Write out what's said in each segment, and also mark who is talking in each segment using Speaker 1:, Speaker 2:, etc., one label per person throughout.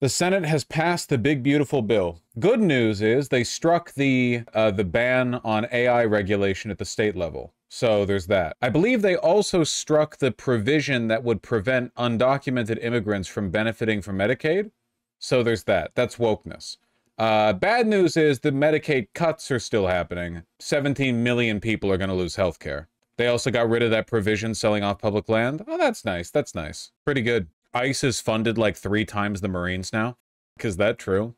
Speaker 1: The Senate has passed the big beautiful bill. Good news is they struck the ban on AI regulation at the state level. So there's that. I believe they also struck the provision that would prevent undocumented immigrants from benefiting from Medicaid. So there's that. That's wokeness. Bad news is the Medicaid cuts are still happening. 17 million people are going to lose health care. They also got rid of that provision selling off public land. Oh, that's nice. That's nice. Pretty good. ICE is funded like 3 times the Marines now. Is that true?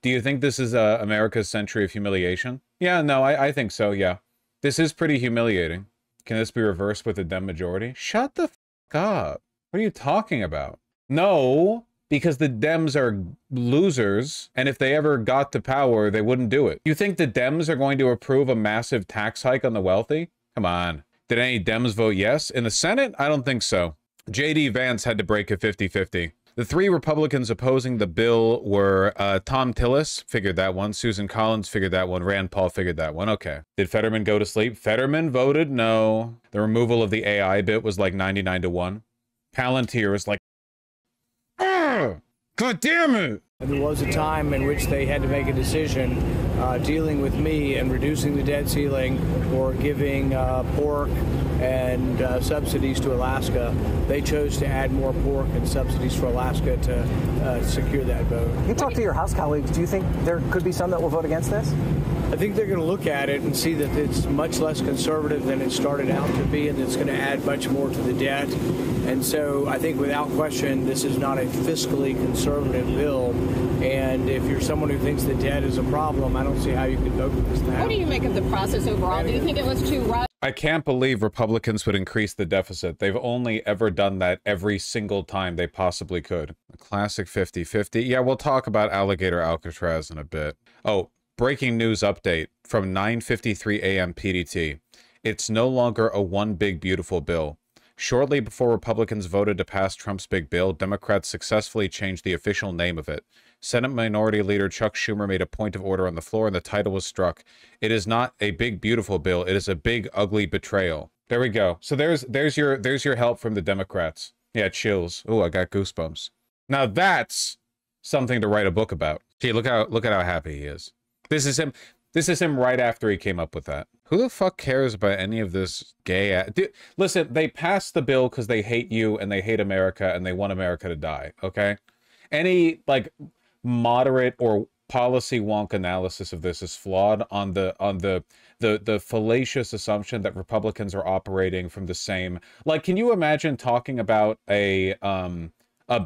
Speaker 1: Do you think this is America's century of humiliation? Yeah, no, I think so, yeah. This is pretty humiliating. Can this be reversed with a Dem majority? Shut the f*** up. What are you talking about? No, because the Dems are losers, and if they ever got to power, they wouldn't do it. You think the Dems are going to approve a massive tax hike on the wealthy? Come on. Did any Dems vote yes? In the Senate? I don't think so. J.D. Vance had to break a 50-50. The 3 Republicans opposing the bill were Tom Tillis, figured that one. Susan Collins figured that one. Rand Paul figured that one. Okay. Did Fetterman go to sleep? Fetterman voted no. The removal of the AI bit was like 99-1. Palantir was like, God damn it!
Speaker 2: There was a time in which they had to make a decision dealing with me and reducing the debt ceiling or giving pork and subsidies to Alaska. They chose to add more pork and subsidies for Alaska to secure that vote.
Speaker 3: You talk to your House colleagues. Do you think there could be some that will vote against this?
Speaker 2: I think they're going to look at it and see that it's much less conservative than it started out to be, and it's going to add much more to the debt. And so I think without question, this is not a fiscally conservative bill. And if you're someone who thinks the debt is a problem, I don't see how you could vote for this now.
Speaker 4: What do you make of the process overall? Do you think it was too rushed?
Speaker 1: I can't believe Republicans would increase the deficit. They've only ever done that every single time they possibly could. A classic 50-50. Yeah, we'll talk about Alligator Alcatraz in a bit. Oh, breaking news update from 9:53 a.m. PDT. It's no longer a one big beautiful bill. Shortly before Republicans voted to pass Trump's big bill, Democrats successfully changed the official name of it. Senate Minority Leader Chuck Schumer made a point of order on the floor and the title was struck. It is not a big beautiful bill, it is a big ugly betrayal. There we go. So there's your help from the Democrats. Yeah, chills. Ooh, I got goosebumps. Now that's something to write a book about. Gee, look at how happy he is. This is him right after he came up with that. Who the fuck cares about any of this gay Dude, listen, they passed the bill because they hate you and they hate America and they want America to die, okay? Any, like, moderate or policy wonk analysis of this is flawed on the fallacious assumption that Republicans are operating from the same... Like, can you imagine talking about a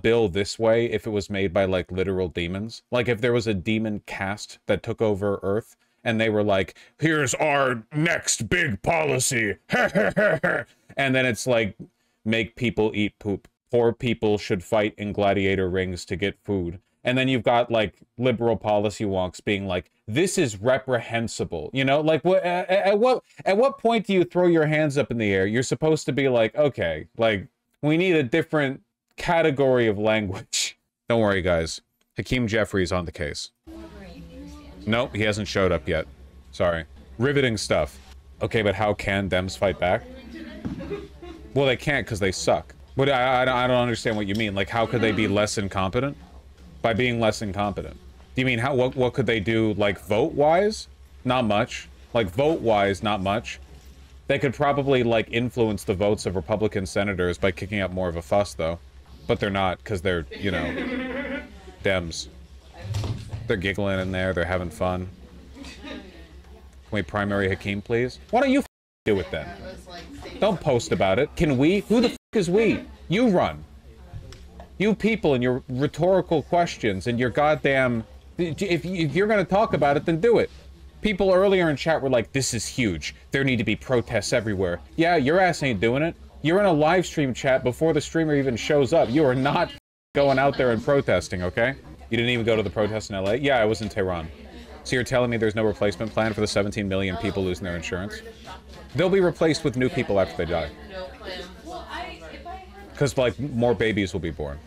Speaker 1: bill this way if it was made by, like, literal demons? Like, if there was a demon caste that took over Earth and they were like, here's our next big policy. And then it's like, make people eat poop. Poor people should fight in gladiator rings to get food. And then you've got like liberal policy wonks being like, this is reprehensible. You know, like at what point do you throw your hands up in the air? You're supposed to be like, okay, like we need a different category of language. Don't worry, guys. Hakeem Jeffries on the case. Nope, he hasn't showed up yet. Sorry. Riveting stuff. Okay, but how can Dems fight back? Well, they can't because they suck. But I don't understand what you mean. Like, how could they be less incompetent? By being less incompetent. Do you mean what could they do, like, vote-wise? Not much. Like, vote-wise, not much. They could probably, like, influence the votes of Republican senators by kicking up more of a fuss, though. But they're not, because they're, you know, Dems. They're giggling in there, they're having fun. Can we primary Hakeem, please? Why don't you do it then? Don't post about it. Can we? Who the is we? You run. You people and your rhetorical questions and your goddamn... If you're going to talk about it, then do it. People earlier in chat were like, this is huge. There need to be protests everywhere. Yeah, your ass ain't doing it. You're in a live stream chat before the streamer even shows up. You are not going out there and protesting, okay? You didn't even go to the protest in LA? Yeah, I was in Tehran. So you're telling me there's no replacement plan for the 17 million people losing their insurance? They'll be replaced with new people after they die. Because, like, more babies will be born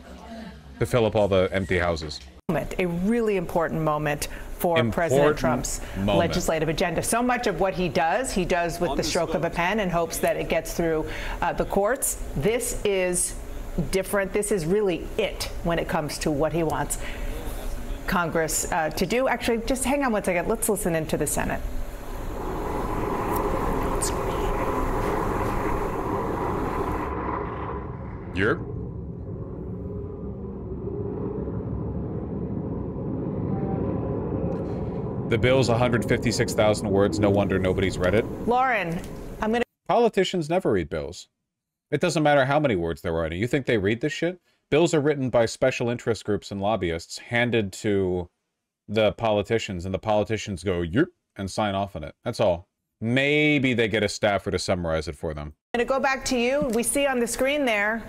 Speaker 1: to fill up all the empty houses.
Speaker 5: A really important moment for President Trump's legislative agenda. So much of what he does with the stroke of a pen in hopes that it gets through the courts. This is different. This is really it when it comes to what he wants. Congress to do. Actually, just hang on one second. Let's listen into the Senate.
Speaker 1: Yep. The bill's 156,000 words. No wonder nobody's read it.
Speaker 5: Lauren, I'm going to...
Speaker 1: Politicians never read bills. It doesn't matter how many words they're writing. You think they read this shit? Bills are written by special interest groups and lobbyists, handed to the politicians, and the politicians go, yep, and sign off on it. That's all. Maybe they get a staffer to summarize it for them.
Speaker 5: I'm going to go back to you. We see on the screen there,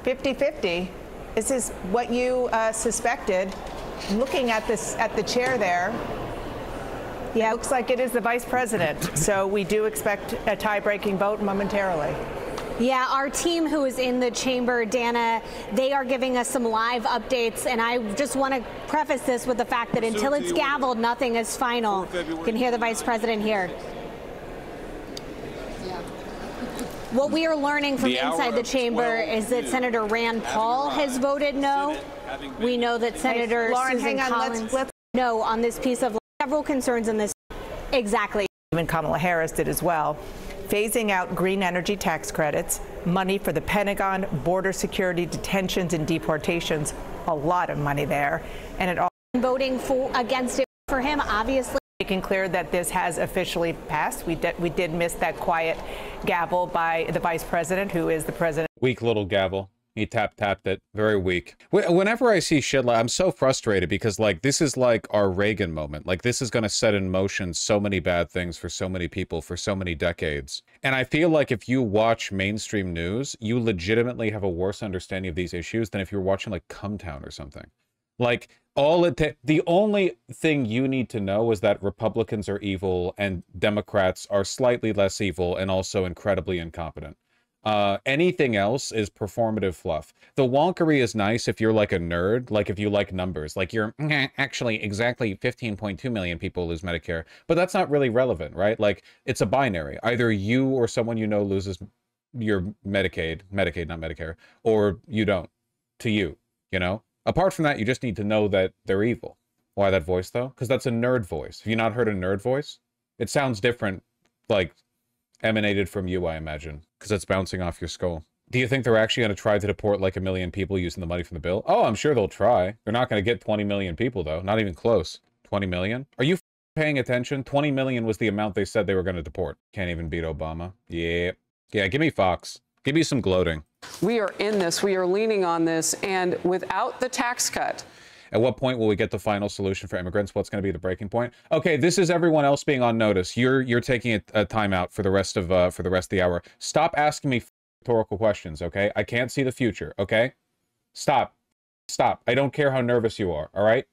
Speaker 5: 50-50. This is what you suspected. Looking at this, at the chair there, yeah, it looks like it is the vice president. So we do expect a tie-breaking vote momentarily.
Speaker 6: Yeah, our team who is in the chamber, Dana, they are giving us some live updates, and I just want to preface this with the fact that until it's gavelled, nothing is final. You can hear the vice president here. What we are learning from inside the chamber is that Senator Rand Paul has voted no. We know that Senator Susan Collins no on this piece of several concerns in this. Exactly.
Speaker 5: Even Kamala Harris did as well. Phasing out green energy tax credits, money for the Pentagon, border security, detentions and deportations, a lot of money there. And it all
Speaker 6: voting against it for him, obviously.
Speaker 5: Making clear that this has officially passed. We did miss that quiet gavel by the vice president, who is the president.
Speaker 1: Weak little gavel. He tapped it. Very weak. Whenever I see shit like, I'm so frustrated because, like, this is like our Reagan moment. Like, this is going to set in motion so many bad things for so many people for so many decades. And I feel like if you watch mainstream news, you legitimately have a worse understanding of these issues than if you're watching, like, Cumtown or something. Like, the only thing you need to know is that Republicans are evil and Democrats are slightly less evil and also incredibly incompetent. Anything else is performative fluff. The wonkery is nice if you're like a nerd, like if you like numbers, like you're actually exactly 15.2 million people lose Medicare, but that's not really relevant, right? Like it's a binary. Either you or someone you know loses your Medicaid, not Medicare, or you don't, to you, you know? Apart from that, you just need to know that they're evil. Why that voice though? Because that's a nerd voice. Have you not heard a nerd voice? It sounds different, like emanated from you, I imagine, because it's bouncing off your skull. Do you think they're actually going to try to deport like 1 million people using the money from the bill? Oh, I'm sure they'll try. They're not going to get 20 million people, though. Not even close. 20 million? Are you paying attention? 20 million was the amount they said they were going to deport. Can't even beat Obama. Yeah. Yeah, give me Fox. Give me some gloating.
Speaker 7: We are in this. We are leaning on this. And without the tax cut,
Speaker 1: at what point will we get the final solution for immigrants? What's going to be the breaking point? Okay, this is everyone else being on notice. You're taking a timeout for the rest of the hour. Stop asking me rhetorical questions, okay? I can't see the future, okay? Stop. I don't care how nervous you are, all right?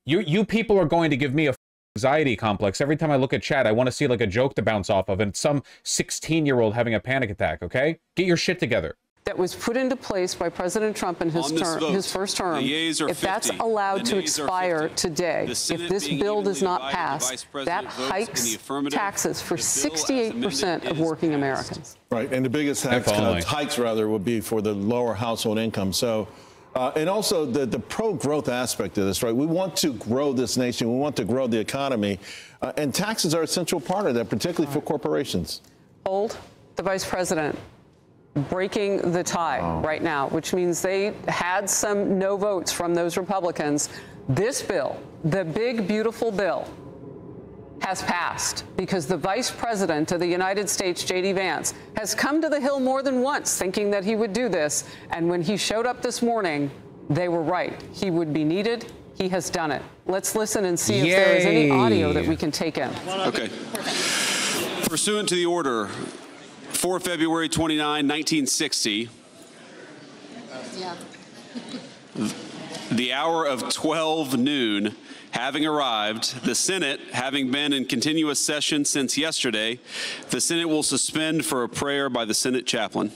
Speaker 1: You people are going to give me a anxiety complex. Every time I look at chat, I want to see like a joke to bounce off of, and it's some 16-year-old having a panic attack, okay? Get your shit together.
Speaker 7: That was put into place by President Trump in his first term, if that's allowed to expire today, if this bill does not pass, that hikes taxes for 68% of working Americans.
Speaker 8: Right, and the biggest hikes would be for the lower household income. So, and also the pro-growth aspect of this, right? We want to grow this nation. We want to grow the economy, and taxes are a central part of that, particularly for corporations.
Speaker 7: Hold the vice president. Breaking the tie right now, which means they had some no votes from those Republicans. This bill, the big, beautiful bill, has passed because the vice president of the United States, J.D. Vance, has come to the Hill more than once thinking that he would do this. And when he showed up this morning, they were right. He would be needed. He has done it. Let's listen and see if there is any audio that we can take in.
Speaker 9: Okay. Pursuant to the order, 4 February 29, 1960, the hour of 12 noon having arrived, the Senate having been in continuous session since yesterday, the Senate will suspend for a prayer by the Senate chaplain.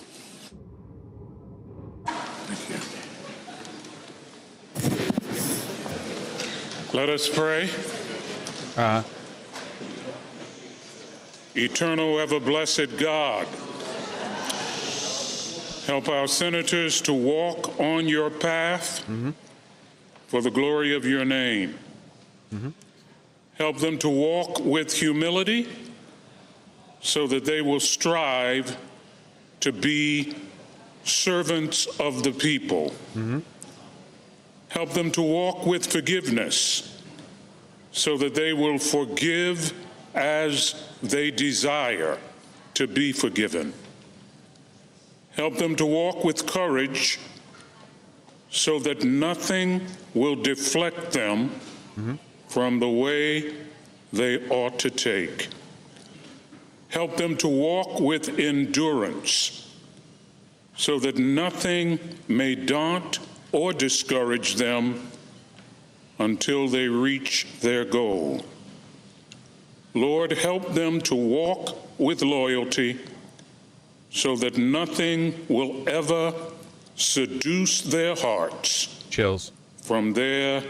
Speaker 10: Let us pray. Eternal, ever-blessed God, help our senators to walk on your path, for the glory of your name. Help them to walk with humility so that they will strive to be servants of the people. Help them to walk with forgiveness so that they will forgive as they desire to be forgiven. Help them to walk with courage so that nothing will deflect them from the way they ought to take. Help them to walk with endurance so that nothing may daunt or discourage them until they reach their goal. Lord, help them to walk with loyalty so that nothing will ever seduce their hearts.
Speaker 1: Chills.
Speaker 10: From their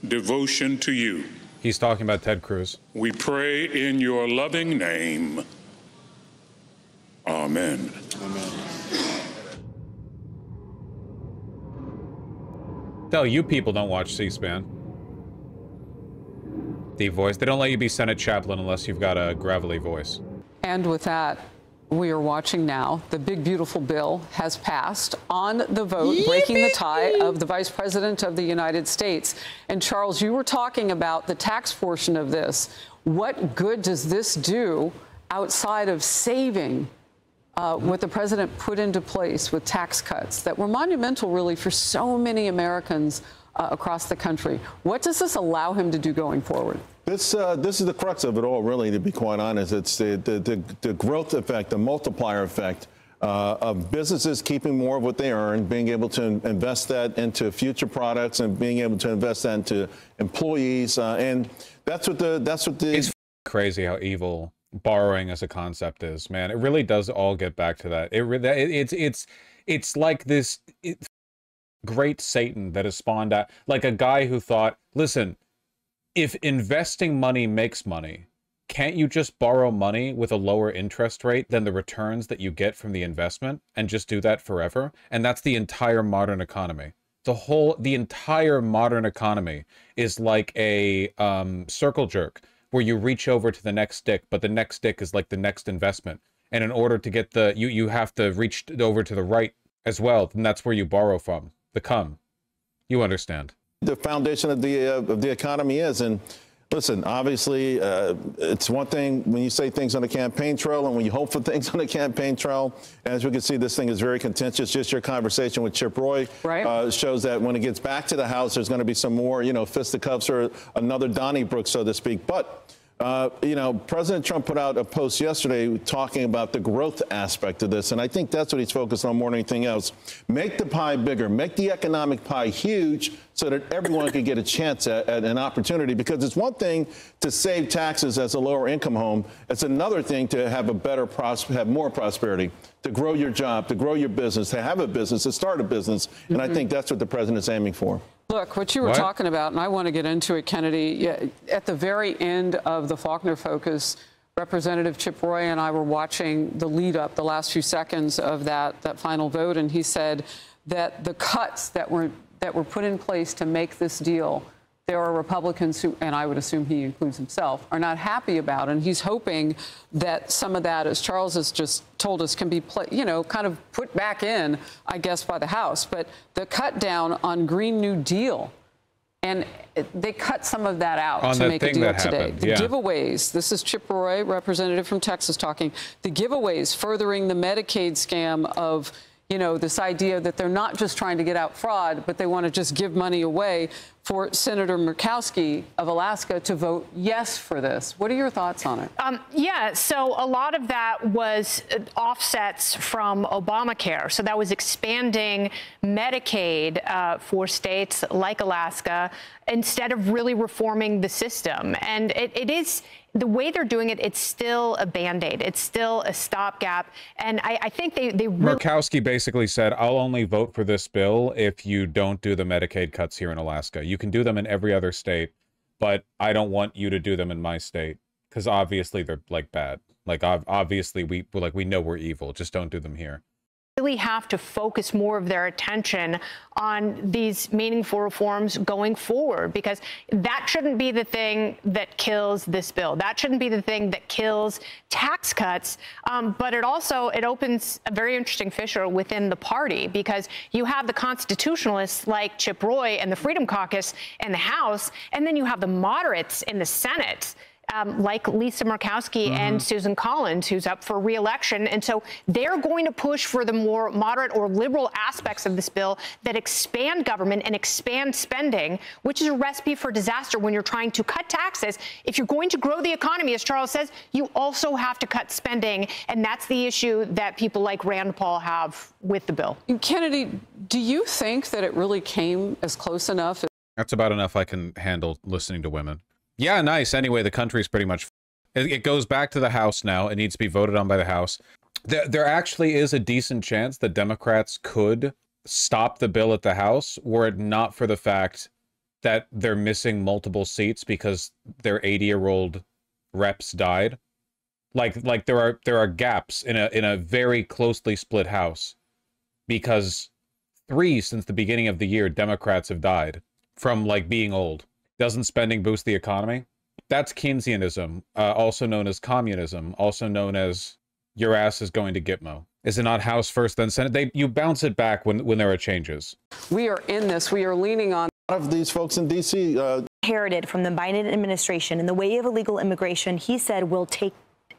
Speaker 10: devotion to you.
Speaker 1: He's talking about Ted Cruz.
Speaker 10: We pray in your loving name. Amen.
Speaker 8: Amen.
Speaker 1: No, you people don't watch C-SPAN. Deep voice. They don't let you be Senate chaplain unless you've got a gravelly voice.
Speaker 7: And with that, we are watching now. The big, beautiful bill has passed on the vote, breaking the tie of the Vice President of the United States. And Charles, you were talking about the tax portion of this. What good does this do outside of saving what the president put into place with tax cuts that were monumental, really, for so many Americans across the country? What does this allow him to do going forward?
Speaker 8: This is the crux of it all, really, to be quite honest. It's the growth effect, the multiplier effect of businesses keeping more of what they earn, being able to invest that into future products and being able to invest that into employees. And that's what the
Speaker 1: It's crazy how evil borrowing as a concept is, man. It really does all get back to that. It's like this great Satan that has spawned out, like a guy who thought, listen, if investing money makes money, can't you just borrow money with a lower interest rate than the returns that you get from the investment and just do that forever? And that's the entire modern economy. The entire modern economy is like a circle jerk where you reach over to the next stick, but the next stick is like the next investment. And in order to get you have to reach over to the right as well. And that's where you borrow from. The cum. You understand. The
Speaker 8: foundation of the economy is. And listen, obviously, it's one thing when you say things on the campaign trail and when you hope for things on the campaign trail. As we can see, this thing is very contentious. Just your conversation with Chip Roy shows that when it gets back to the House, there's going to be some more, fisticuffs or another Donnybrook, so to speak. But President Trump put out a post yesterday talking about the growth aspect of this, and I think that's what he's focused on more than anything else. Make the pie bigger, make the economic pie huge so that everyone can get a chance at an opportunity, because it's one thing to save taxes as a lower income home. It's another thing to have have more prosperity, to grow your job, to grow your business, to have a business, to start a business. And I think that's what the president's aiming for.
Speaker 7: Look, what you were talking about, and I want to get into it, Kennedy, at the very end of the Faulkner Focus, Representative Chip Roy and I were watching the lead up, the last few seconds of that final vote, and he said that the cuts that were put in place to make this deal, there are Republicans who, and I would assume he includes himself, are not happy about. And he's hoping that some of that, as Charles has just told us, can be, kind of put back in, I guess, by the House. But the cut down on Green New Deal, and they cut some of that out to make a deal today. The giveaways, this is Chip Roy, representative from Texas, talking. The giveaways furthering the Medicaid scam of, this idea that they're not just trying to get out fraud, but they want to just give money away, for Senator Murkowski of Alaska to vote yes for this. What are your thoughts on it?
Speaker 11: So a lot of that was offsets from Obamacare. So that was expanding Medicaid for states like Alaska instead of really reforming the system. And it is, the way they're doing it, it's still a Band-Aid. It's still a stopgap. And I think they really...
Speaker 1: Murkowski basically said, I'll only vote for this bill if you don't do the Medicaid cuts here in Alaska. You can do them in every other state, but I don't want you to do them in my state, because obviously they're, like, bad. Like, obviously we know we're evil. Just don't do them here.
Speaker 11: really have to focus more of their attention on these meaningful reforms going forward, because that shouldn't be the thing that kills this bill. That shouldn't be the thing that kills tax cuts. But it opens a very interesting fissure within the party, because you have the constitutionalists like Chip Roy and the Freedom Caucus in the House, and then you have the moderates in the Senate, like Lisa Murkowski and Susan Collins, who's up for re-election. And so they're going to push for the more moderate or liberal aspects of this bill that expand government and expand spending, which is a recipe for disaster when you're trying to cut taxes. If you're going to grow the economy, as Charles says, you also have to cut spending. And that's the issue that people like Rand Paul have with the bill.
Speaker 7: Kennedy, do you think that it really came as close enough?
Speaker 1: That's about enough I can handle listening to women. Yeah, nice. Anyway, the country's pretty much... It goes back to the House now. It needs to be voted on by the House. There actually is a decent chance that Democrats could stop the bill at the House were it not for the fact that they're missing multiple seats because their 80-year-old reps died. Like there are gaps in a very closely split House, because 3 since the beginning of the year Democrats have died from being old. Doesn't spending boost the economy? That's Keynesianism, also known as communism, also known as your ass is going to Gitmo. Is it not House first, then Senate? You bounce it back when there are changes.
Speaker 7: We are in this. We are leaning on...
Speaker 8: A lot of these folks in D.C.
Speaker 12: Inherited from the Biden administration in the way of illegal immigration, he said will take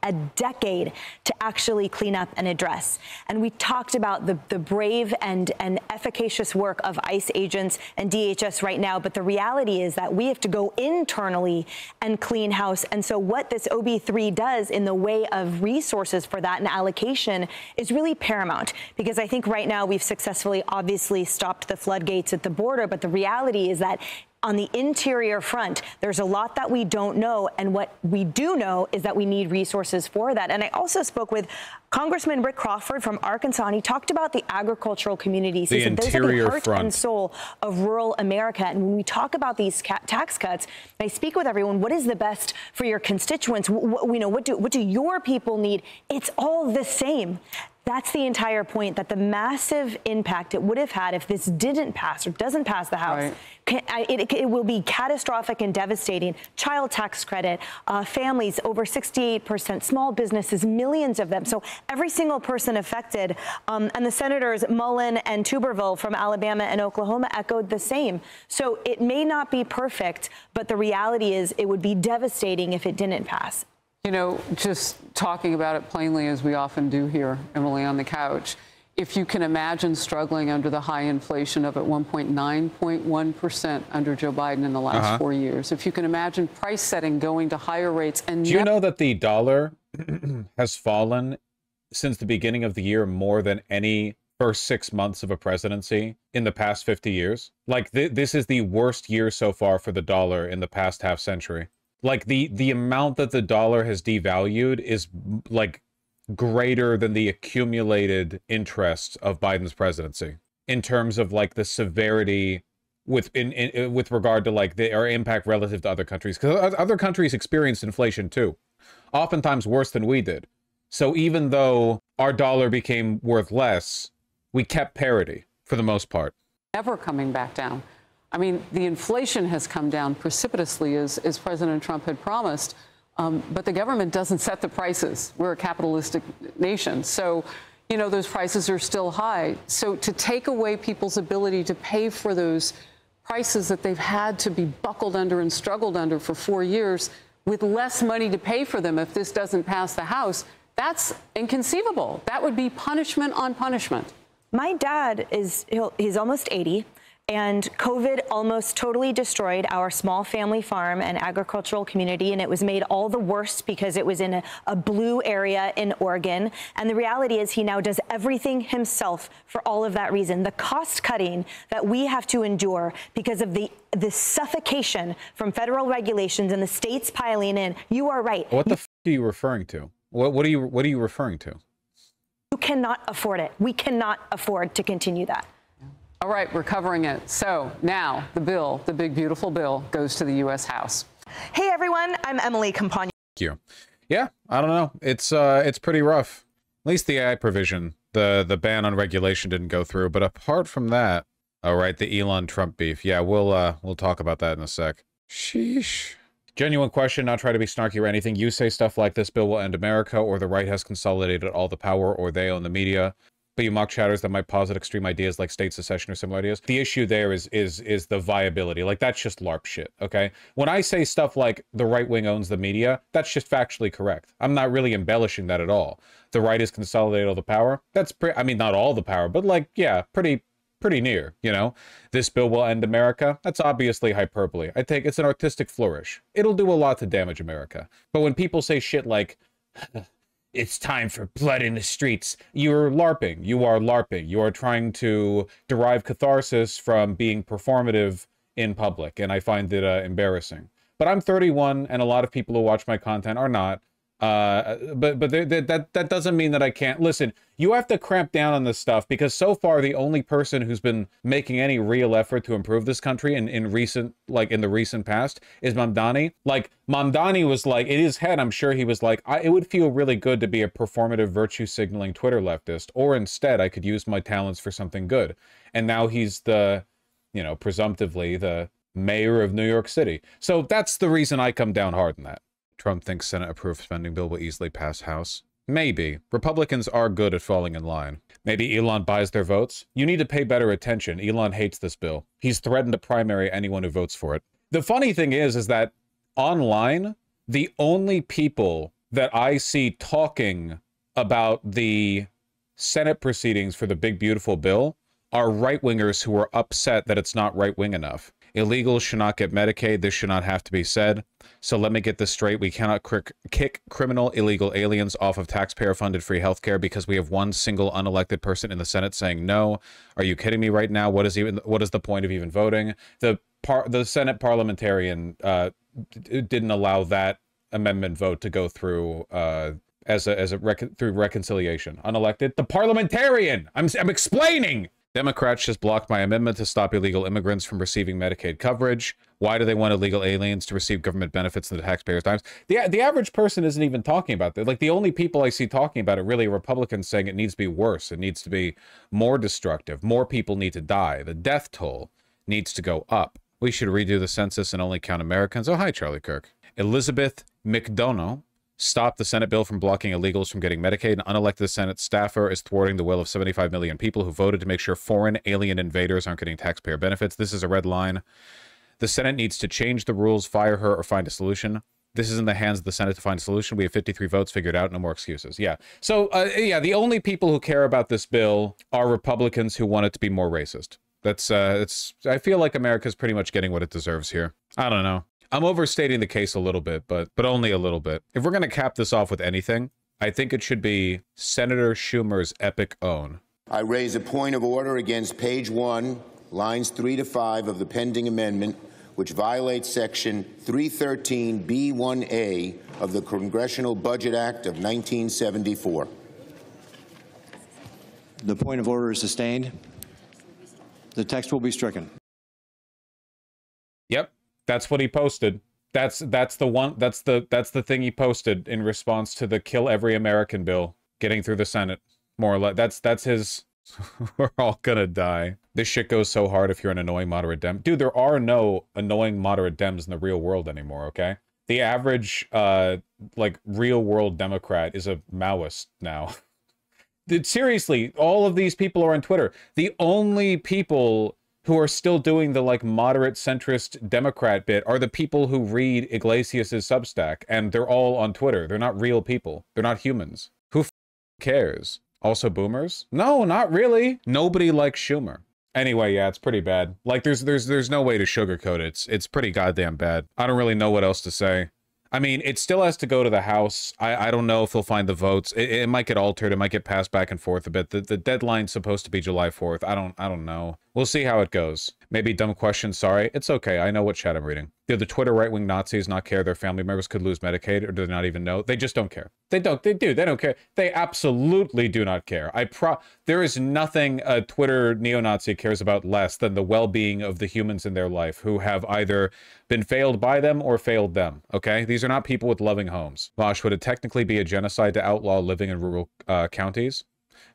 Speaker 12: a decade to actually clean up and address. And we talked about the brave and efficacious work of ICE agents and DHS right now, but the reality is that we have to go internally and clean house. And so what this OB3 does in the way of resources for that and allocation is really paramount, because I think right now we've successfully obviously stopped the floodgates at the border, but the reality is that on the interior front, there's a lot that we don't know. And what we do know is that we need resources for that. And I also spoke with Congressman Rick Crawford from Arkansas, and he talked about the agricultural communities. He said those are the heart and soul of rural America. And when we talk about these tax cuts, I speak with everyone, what is the best for your constituents? What do your people need? It's all the same. That's the entire point, that the massive impact it would have had if this didn't pass or doesn't pass the House. Right. It will be catastrophic and devastating. Child tax credit, families over 68%, small businesses, millions of them. So every single person affected. And the senators Mullen and Tuberville from Alabama and Oklahoma echoed the same. So it may not be perfect, but the reality is it would be devastating if it didn't pass.
Speaker 7: You know, just talking about it plainly, as we often do here, Emily, on the couch, if you can imagine struggling under the high inflation of at 9.1% under Joe Biden in the last 4 years, if you can imagine price setting going to higher rates. And
Speaker 1: do you know that the dollar has fallen since the beginning of the year more than any first 6 months of a presidency in the past 50 years? This is the worst year so far for the dollar in the past half century. The amount that the dollar has devalued is greater than the accumulated interest of Biden's presidency in terms of the severity with regard to their impact relative to other countries, because other countries experienced inflation too, oftentimes worse than we did. So even though our dollar became worth less, we kept parity for the most part.
Speaker 7: Never coming back down. I mean, the inflation has come down precipitously, as President Trump had promised, but the government doesn't set the prices. We're a capitalistic nation. So, you know, those prices are still high. So to take away people's ability to pay for those prices that they've had to be buckled under and struggled under for 4 years with less money to pay for them if this doesn't pass the House, that's inconceivable. That would be punishment on punishment.
Speaker 12: My dad he's almost 80. And COVID almost totally destroyed our small family farm and agricultural community. And it was made all the worse because it was in a blue area in Oregon. And the reality is he now does everything himself for all of that reason. The cost cutting that we have to endure because of the suffocation from federal regulations and the states piling in. You are right.
Speaker 1: What the f are you referring to? What are you referring to?
Speaker 12: You cannot afford it. We cannot afford to continue that.
Speaker 7: All right, we're covering it. So now the bill, the big, beautiful bill, goes to the U.S. House.
Speaker 5: Hey, everyone. I'm Emily Compagno.
Speaker 1: Thank you. Yeah, I don't know. It's pretty rough. At least the AI provision The ban on regulation didn't go through, but apart from that, all right, the Elon Trump beef. Yeah, we'll talk about that in a sec. Sheesh. Genuine question, not try to be snarky or anything. You say stuff like this bill will end America, or the right has consolidated all the power, or they own the media. But you mock chatters that might posit extreme ideas like state secession or similar ideas. The issue there is the viability. Like, that's just LARP shit, okay? When I say stuff like the right wing owns the media, that's just factually correct. I'm not really embellishing that at all. The right has consolidated all the power. That's pretty, I mean, not all the power, but like, yeah, pretty near, you know? This bill will end America. That's obviously hyperbole. I think it's an artistic flourish. It'll do a lot to damage America. But when people say shit like, it's time for blood in the streets, you're LARPing. You are LARPing. You are trying to derive catharsis from being performative in public, and I find it embarrassing. But I'm 31, and a lot of people who watch my content are not. But that doesn't mean that I can't. Listen, you have to cramp down on this stuff, because so far the only person who's been making any real effort to improve this country in the recent past is Mamdani. Like, Mamdani was like, in his head, I'm sure he was like, it would feel really good to be a performative virtue signaling Twitter leftist, or instead I could use my talents for something good. And now he's the, you know, presumptively the mayor of New York City. So that's the reason I come down hard on that. Trump thinks Senate approved spending bill will easily pass House. Maybe. Republicans are good at falling in line. Maybe Elon buys their votes. You need to pay better attention. Elon hates this bill. He's threatened to primary anyone who votes for it. The funny thing is that online, the only people that I see talking about the Senate proceedings for the big beautiful bill are right-wingers who are upset that it's not right-wing enough. Illegals should not get Medicaid. This should not have to be said. So let me get this straight. We cannot kick criminal illegal aliens off of taxpayer-funded free healthcare because we have one single unelected person in the Senate saying no. Are you kidding me right now? What is the point of even voting? The Senate parliamentarian didn't allow that amendment vote to go through through reconciliation. Unelected. The parliamentarian. I'm explaining. Democrats just blocked my amendment to stop illegal immigrants from receiving Medicaid coverage. Why do they want illegal aliens to receive government benefits in the taxpayers' times? The average person isn't even talking about that. Like, the only people I see talking about it really are Republicans saying it needs to be worse. It needs to be more destructive. More people need to die. The death toll needs to go up. We should redo the census and only count Americans. Oh, hi, Charlie Kirk. Elizabeth McDonough stopped the Senate bill from blocking illegals from getting Medicaid. An unelected Senate staffer is thwarting the will of 75 million people who voted to make sure foreign alien invaders aren't getting taxpayer benefits. This is a red line. The Senate needs to change the rules, fire her, or find a solution. This is in the hands of the Senate to find a solution. We have 53 votes figured out. No more excuses. Yeah. So, yeah, the only people who care about this bill are Republicans who want it to be more racist. I feel like America's pretty much getting what it deserves here. I don't know. I'm overstating the case a little bit, but only a little bit. If we're going to cap this off with anything, I think it should be Senator Schumer's epic own.
Speaker 13: I raise a point of order against page 1, lines 3 to 5 of the pending amendment, which violates Section 313B1A of the Congressional Budget Act of 1974.
Speaker 14: The point of order is sustained. The text will be stricken.
Speaker 1: Yep. That's what he posted. That's the thing he posted in response to the kill every American bill getting through the Senate. More or less. That's his we're all gonna die. This shit goes so hard if you're an annoying moderate Dem. Dude, there are no annoying moderate Dems in the real world anymore, okay? The average like real world Democrat is a Maoist now. Dude, seriously, all of these people are on Twitter. The only people who are still doing the like moderate centrist Democrat bit are the people who read Iglesias's Substack, and they're all on Twitter. They're not real people. They're not humans. Who cares? Also boomers? No, not really. Nobody likes Schumer. Anyway, yeah, it's pretty bad. Like there's no way to sugarcoat it. It's pretty goddamn bad. I don't really know what else to say. I mean, it still has to go to the House. I don't know if they'll find the votes. It might get altered. It might get passed back and forth a bit. The deadline's supposed to be July 4th. I don't know. We'll see how it goes. Maybe dumb question, sorry. It's okay. I know what chat I'm reading. Do the Twitter right-wing Nazis not care their family members could lose Medicaid, or do they not even know? They just don't care. They don't care. They absolutely do not care. There is nothing a Twitter neo-Nazi cares about less than the well-being of the humans in their life who have either been failed by them or failed them, okay? These are not people with loving homes. Vosh, would it technically be a genocide to outlaw living in rural counties?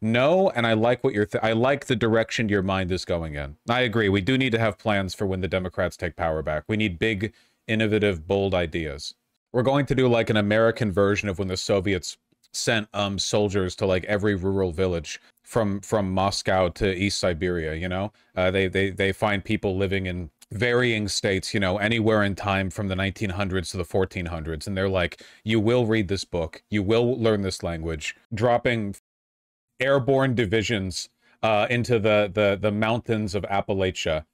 Speaker 1: No, and I like what I like the direction your mind is going in. I agree. We do need to have plans for when the Democrats take power back. We need big, innovative, bold ideas. We're going to do like an American version of when the Soviets sent soldiers to like every rural village from Moscow to East Siberia, you know? They find people living in varying states, you know, anywhere in time from the 1900s to the 1400s, and they're like, you will read this book, you will learn this language, dropping airborne divisions into the mountains of Appalachia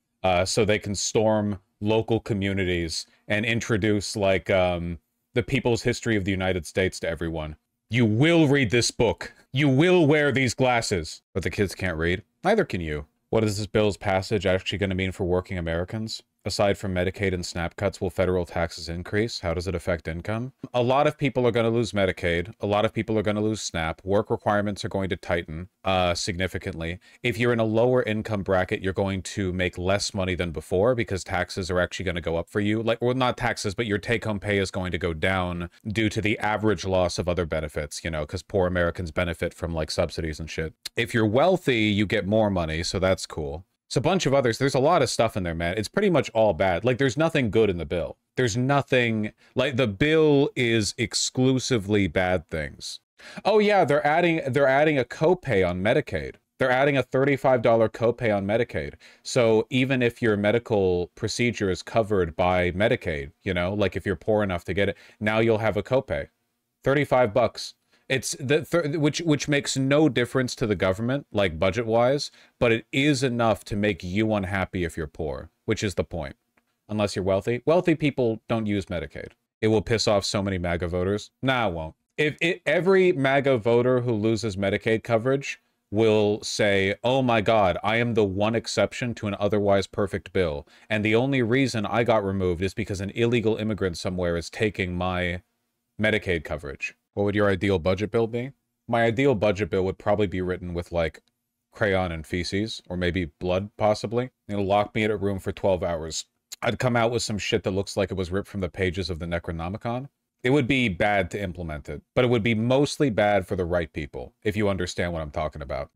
Speaker 1: so they can storm local communities and introduce like the people's history of the United States to everyone. You will read this book. You will wear these glasses. But the kids can't read. Neither can you. What is this bill's passage actually going to mean for working Americans? Aside from Medicaid and SNAP cuts, will federal taxes increase? How does it affect income? A lot of people are going to lose Medicaid. A lot of people are going to lose SNAP. Work requirements are going to tighten significantly. If you're in a lower income bracket, you're going to make less money than before because taxes are actually going to go up for you. Like, well, not taxes, but your take-home pay is going to go down due to the average loss of other benefits, you know, because poor Americans benefit from like subsidies and shit. If you're wealthy, you get more money, so that's cool. It's a bunch of others. There's a lot of stuff in there, man. It's pretty much all bad. Like, there's nothing good in the bill. There's nothing, like, the bill is exclusively bad things. Oh yeah, they're adding a copay on Medicaid. They're adding a $35 copay on Medicaid. So even if your medical procedure is covered by Medicaid, you know, like if you're poor enough to get it, now you'll have a copay. $35. It's which makes no difference to the government, like budget-wise, but it is enough to make you unhappy if you're poor, which is the point. Unless you're wealthy. Wealthy people don't use Medicaid. It will piss off so many MAGA voters. Nah, it won't. Every MAGA voter who loses Medicaid coverage will say, oh my God, I am the one exception to an otherwise perfect bill. And the only reason I got removed is because an illegal immigrant somewhere is taking my Medicaid coverage. What would your ideal budget bill be? My ideal budget bill would probably be written with like crayon and feces, or maybe blood, possibly. It'll lock me in a room for 12 hours. I'd come out with some shit that looks like it was ripped from the pages of the Necronomicon. It would be bad to implement it, but it would be mostly bad for the right people, if you understand what I'm talking about.